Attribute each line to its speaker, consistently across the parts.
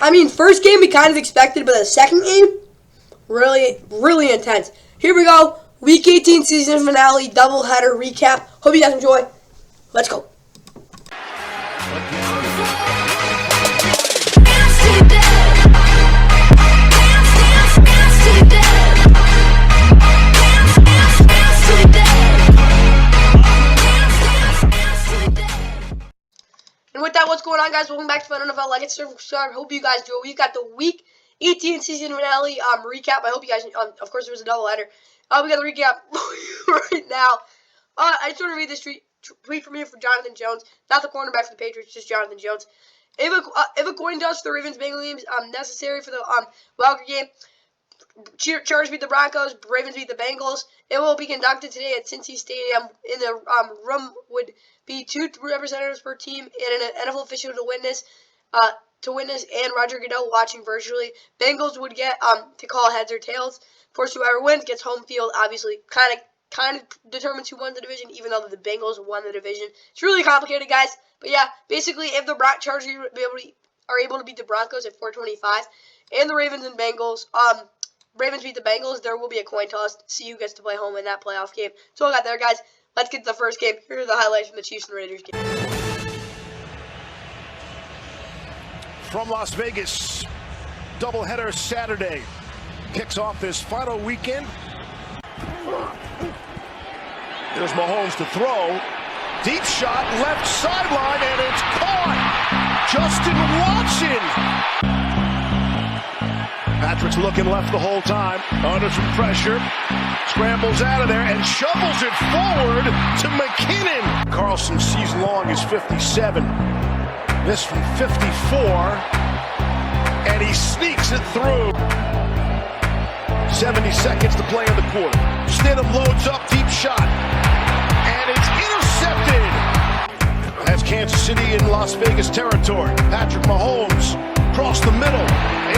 Speaker 1: I mean, first game we kind of expected, but the second game, really, really intense. Here we go. Week 18 season finale, doubleheader recap. Hope you guys enjoy. Let's go. And with that, what's going on, guys? Welcome back to NFL Like It Start. Hope you guys enjoy. We've got the Week 18 season finale recap. I hope you guys, of course, there was a doubleheader. We got the recap right now. I just want to read this tweet from here from Jonathan Jones, not the cornerback for the Patriots, just Jonathan Jones. If a coin toss for the Ravens-Bengals game is necessary for the wildcard game, Chargers beat the Broncos, Ravens beat the Bengals. It will be conducted today at Cincy Stadium. In the room would be 2 representatives per team and an NFL official to witness, and Roger Goodell watching virtually. Bengals would get to call heads or tails. Of course, whoever wins gets home field. Obviously, kind of determines who won the division, even though the Bengals won the division. It's really complicated, guys. But yeah, basically, if the Chargers are able to beat the Broncos at 425, and the Ravens and Bengals, Ravens beat the Bengals, there will be a coin toss to see who gets to play home in that playoff game. So I got there, guys. Let's get to the first game. Here are the highlights from the Chiefs and Raiders game.
Speaker 2: From Las Vegas, doubleheader Saturday kicks off this final weekend. There's Mahomes to throw. Deep shot, left sideline, and it's caught. Justin Watson. Patrick's looking left the whole time, under some pressure, scrambles out of there and shovels it forward to McKinnon. Carlson's season long is 57. This from 54, and he sneaks it through. 70 seconds to play in the quarter. Stidham loads up, deep shot, and it's intercepted. That's Kansas City in Las Vegas territory. Patrick Mahomes across the middle,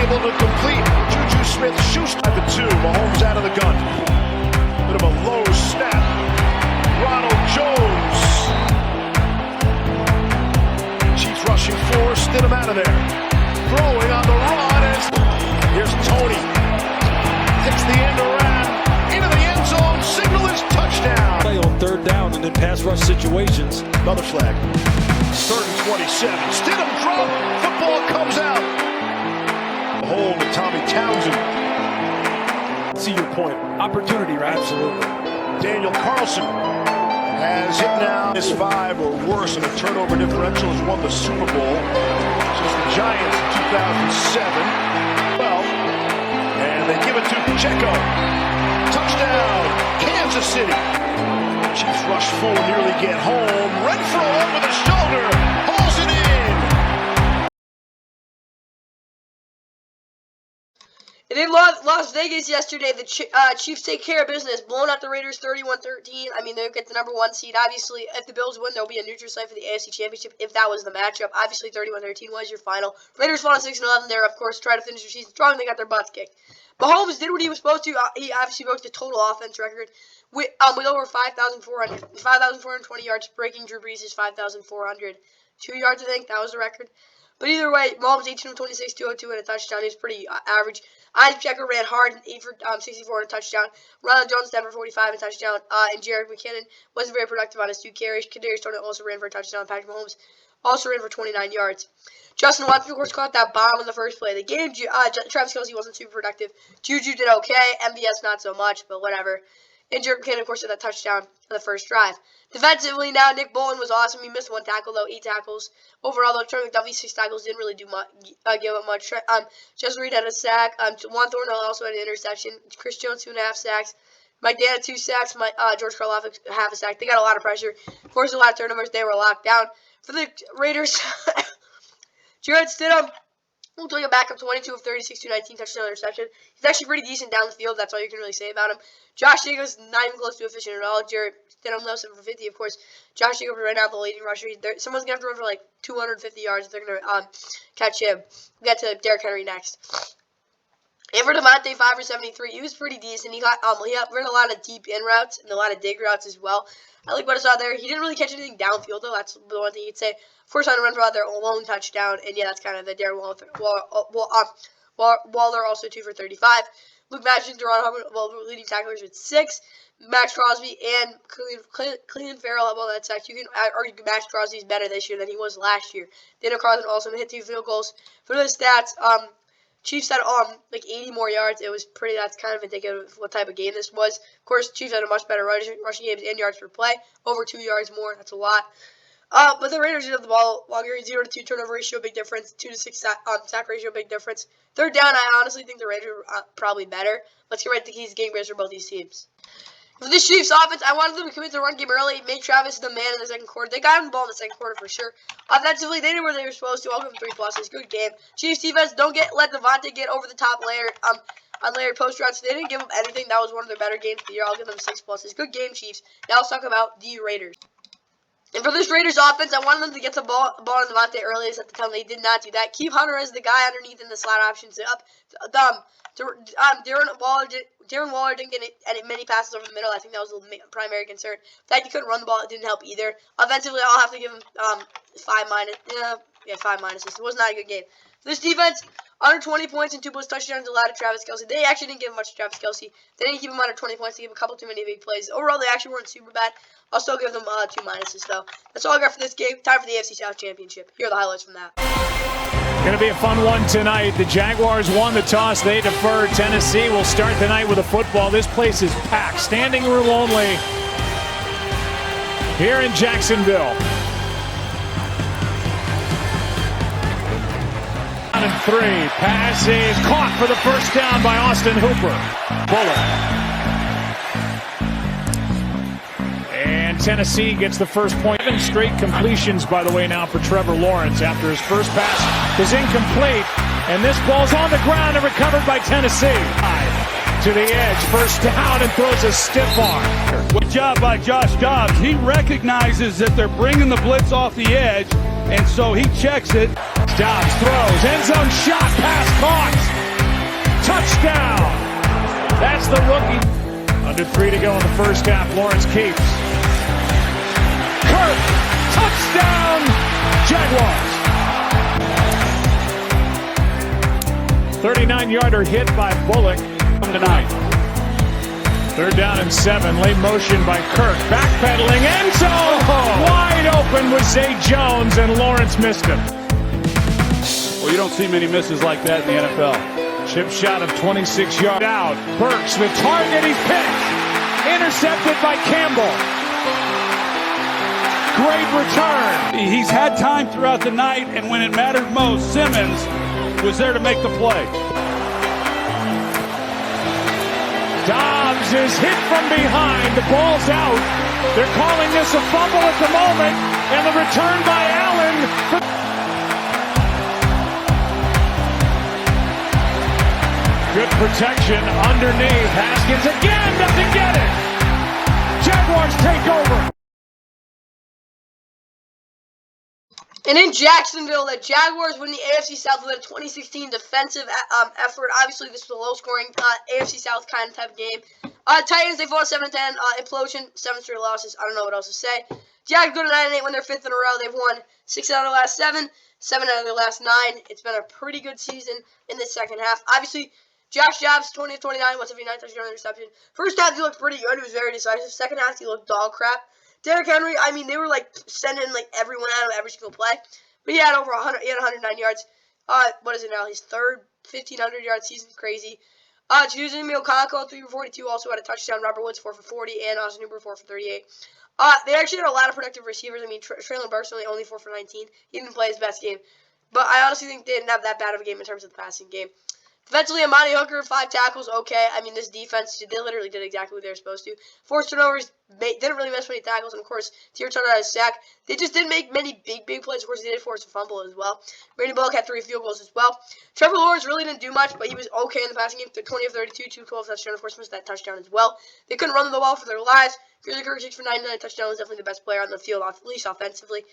Speaker 2: able to complete. Juju Smith-Schuster at the 2. Mahomes out of the gun. Bit of a low snap. Ronald Jones. Chiefs rushing forward. Stidham out of there. Throwing on the run. Here's Tony. Takes the end around. Into the end zone. Signal is touchdown.
Speaker 3: Play on third down and in pass rush situations.
Speaker 2: Another flag. 3rd and 27. Stidham dropped. Football comes out. Hold to Tommy Townsend.
Speaker 3: See your point. Opportunity, right? Absolutely.
Speaker 2: Daniel Carlson has hit now. Is 5 or worse, and a turnover differential has won the Super Bowl since the Giants in 2007. Well, and they give it to Pacheco. Touchdown, Kansas City. Chiefs rush full, nearly get home. Renfro over the shoulder, hauls it in.
Speaker 1: And in Las Vegas yesterday, the Chiefs take care of business, blowing out the Raiders 31-13. I mean, they'll get the number 1 seed. Obviously, if the Bills win, there'll be a neutral site for the AFC Championship if that was the matchup. Obviously, 31-13 was your final. Raiders fought on 6-11 there, of course, trying to finish their season strong. They got their butts kicked. Mahomes did what he was supposed to. He obviously broke the total offense record with over 5,420 yards, breaking Drew Brees' 5,402 yards, I think. That was the record. But either way, Mahomes 18 of 26, 202 and a touchdown. He's pretty average. Isaac Pacheco ran hard, 8 for 64 and a touchdown. Ronald Jones 10 for 45 and a touchdown. And Jerick McKinnon wasn't very productive on his 2 carries. Kadarius Toney also ran for a touchdown. Patrick Mahomes also ran for 29 yards. Justin Watson, of course, caught that bomb in the first play of the game. Travis Kelce wasn't super productive. Juju did okay. MVS not so much, but whatever. And Jerick McKinnon, of course, had that touchdown on the first drive. Defensively, now, Nick Bolton was awesome. He missed 1 tackle, though, 8 tackles. Overall, though, Trey McDuffie, 6 tackles, didn't really do much, give up much. Jesse Reed had a sack. Juwan Thornhill also had an interception. Chris Jones, 2.5 sacks. Mike Dan had 2 sacks. George Karlaftis, half a sack. They got a lot of pressure. Forced a lot of turnovers. They were locked down. For the Raiders, Jarrett Stidham, we'll take it back up 22 of 36, 219, touchdown interception. He's actually pretty decent down the field. That's all you can really say about him. Josh Jacobs, not even close to efficient at all. Jarrett Stidham, 7 for 50, of course. Josh Jacobs right now the leading rusher. Someone's going to have to run for like 250 yards if they're going to catch him. We'll get to Derrick Henry next. And for Devontae, 5 for 73, he was pretty decent. He ran a lot of deep in routes and a lot of dig routes as well. I like what I saw there. He didn't really catch anything downfield, though. That's the one thing you'd say. First time to run for out there, lone touchdown. And, yeah, that's kind of the Darren Waller also 2 for 35. Luke Matthews, Deron Hubbard, leading tacklers with 6. Max Crosby and Cleveland Farrell have all that sacks. You can argue Max Crosby's better this year than he was last year. Daniel Carlson also hit 2 field goals. For the stats, Chiefs had like 80 more yards. It was pretty. That's kind of indicative of what type of game this was. Of course, Chiefs had a much better rushing games and yards per play, over 2 yards more. That's a lot. But the Raiders did have the ball longer. 0 to 2 turnover ratio, big difference. 2 to 6 sack ratio, big difference. Third down, I honestly think the Raiders are probably better. Let's get right to the keys game for both these teams. For the Chiefs offense, I wanted them to commit the run game early, make Travis the man in the second quarter. They got him the ball in the second quarter for sure. Offensively, they did where they were supposed to. I'll give them 3 pluses. Good game. Chiefs defense, don't let Devontae get over the top layer on layered post routes. They didn't give them anything. That was one of their better games of the year. I'll give them 6 pluses. Good game, Chiefs. Now let's talk about the Raiders. And for this Raiders offense, I wanted them to get the ball on Devontae early at the time. They did not do that. Keep Hunter as the guy underneath in the slot options up. Darren Waller didn't get many passes over the middle. I think that was the primary concern. The fact he couldn't run the ball, it didn't help either. Offensively, I'll have to give him 5 minus. Yeah, 5 minuses. It was not a good game. This defense, under 20 points and 2 plus touchdowns allowed to Travis Kelce. They actually didn't give much to Travis Kelce. They didn't keep him under 20 points. They gave him a couple too many big plays. Overall, they actually weren't super bad. I'll still give them 2 minuses, though. That's all I got for this game. Time for the AFC South Championship. Here are the highlights from that.
Speaker 3: Going to be a fun one tonight. The Jaguars won the toss. They deferred. Tennessee will start the night with a football. This place is packed. Standing room only here in Jacksonville. 3. Pass is caught for the first down by Austin Hooper. Bullock. And Tennessee gets the first point. 7 straight completions, by the way, now for Trevor Lawrence after his first pass was incomplete. And this ball's on the ground and recovered by Tennessee. To the edge, first down, and throws a stiff arm.
Speaker 4: Good job by Josh Dobbs. He recognizes that they're bringing the blitz off the edge, and so he checks it.
Speaker 3: Dobbs throws, end zone shot, pass caught. Touchdown. That's the rookie. Under 3 to go in the first half. Lawrence keeps. Kirk, touchdown, Jaguars. 39-yarder hit by Bullock tonight. 3rd down and 7. Late motion by Kirk. Backpedaling, end zone. Wide open was Zay Jones, and Lawrence missed him.
Speaker 4: Well, you don't see many misses like that in the NFL.
Speaker 3: Chip shot of 26 yards out. Burks, the target, he's picked. Intercepted by Campbell. Great return.
Speaker 4: He's had time throughout the night, and when it mattered most, Simmons was there to make the play.
Speaker 3: Dobbs is hit from behind. The ball's out. They're calling this a fumble at the moment, and the return by Allen. Good protection underneath. Haskins again doesn't get it. Jaguars take over.
Speaker 1: And in Jacksonville, the Jaguars win the AFC South with a 2016 defensive effort. Obviously, this was a low-scoring AFC South kind of type of game. Titans, they fought 7-10. Implosion, 7 straight losses. I don't know what else to say. Jags go to 9-8, win their 5th in a row. They've won 6 out of their last 7, 7 out of their last 9. It's been a pretty good season in the second half. Obviously, Josh Jacobs, 20 of 29, 179 touchdown interception. First half, he looked pretty good. He was very decisive. Second half, he looked dog crap. Derrick Henry, I mean, they were like sending like everyone out of every single play. But he had over 100, he had 109 yards. What is it now? His third 1,500-yard season. Crazy. Juzumi Okonkwo, 3 for 42, also had a touchdown. Robert Woods, 4 for 40, and Austin Hooper, 4 for 38. They actually had a lot of productive receivers. I mean, Traylon Burks only 4 for 19. He didn't play his best game. But I honestly think they didn't have that bad of a game in terms of the passing game. Defensively, Amani Hooker, 5 tackles, okay. I mean, this defense, they literally did exactly what they were supposed to. 4 turnovers, didn't really miss many tackles, and of course, Tier Turner had a sack. They just didn't make many big plays. Of course, they did force a fumble as well. Brandon Bullock had 3 field goals as well. Trevor Lawrence really didn't do much, but he was okay in the passing game. 20 of 32, 212 touchdown. Of course, missed that touchdown as well. They couldn't run the ball for their lives. Christian Kirk, 6 for 99 touchdown, was definitely the best player on the field, at least offensively.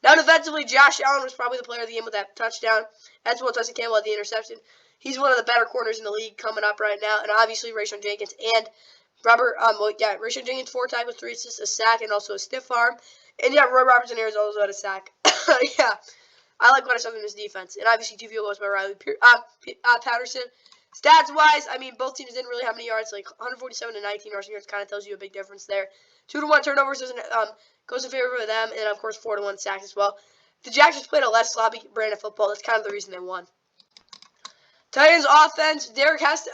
Speaker 1: Now defensively, Josh Allen was probably the player of the game with that touchdown, as well as Tyson Campbell had the interception. He's one of the better corners in the league coming up right now, and obviously Rayshon Jenkins and Rayshon Jenkins 4 tackles, 3 assists, a sack, and also a stiff arm. And yeah, Roy Robertson here is also at a sack. Yeah, I like what I saw in this defense, and obviously 2 field goals by Riley Patterson. Stats-wise, I mean, both teams didn't really have many yards, like 147 to 19 rushing yards kind of tells you a big difference there. 2-1 turnovers doesn't goes in favor of them, and of course 4-1 sacks as well. The Jags just played a less sloppy brand of football. That's kind of the reason they won. Titans offense, Derek has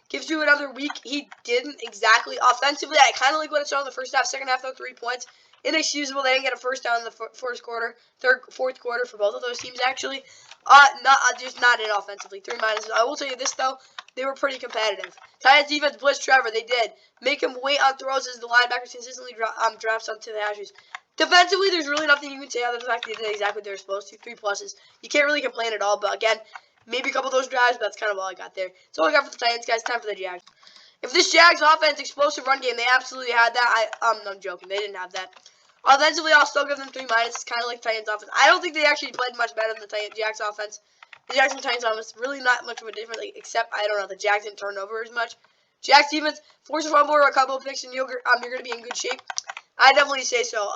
Speaker 1: gives you another week. He didn't exactly offensively. I kind of like what I saw in the first half. Second half, though, 3 points. Inexcusable. They didn't get a first down in the fourth quarter for both of those teams actually. Just not in offensively. 3 minuses. I will tell you this though, they were pretty competitive. Titans defense blitzed Trevor. They did make him wait on throws as the linebackers consistently drops onto the hashes. Defensively, there's really nothing you can say other than the fact they did exactly what they were supposed to. 3 pluses. You can't really complain at all. But again, maybe a couple of those drives, but that's kind of all I got there. That's all I got for the Titans, guys. Time for the Jags. If this Jags offense, explosive run game, they absolutely had that. I'm joking. They didn't have that. Offensively, I'll still give them 3 minuses. It's kind of like Titans offense. I don't think they actually played much better than the Jags offense. The Jags and Titans offense, really not much of a difference, except, I don't know, the Jags didn't turn over as much. Jags defense, force a fumble or a couple of picks, and you're going to be in good shape. I definitely say so.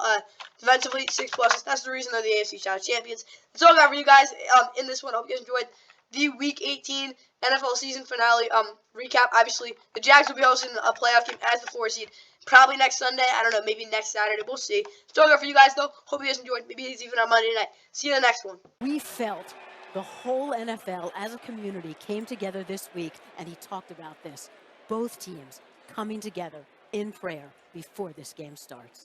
Speaker 1: Defensively, 6 pluses. That's the reason they're the AFC South champions. That's all I got for you guys in this one. I hope you guys enjoyed the Week 18 NFL season finale recap. Obviously, the Jags will be hosting a playoff game as the 4 seed. Probably next Sunday. I don't know. Maybe next Saturday. We'll see. That's all I got for you guys, though. Hope you guys enjoyed. Maybe it's even on Monday night. See you in the next one.
Speaker 5: We felt the whole NFL as a community came together this week, and he talked about this. Both teams coming together in prayer before this game starts.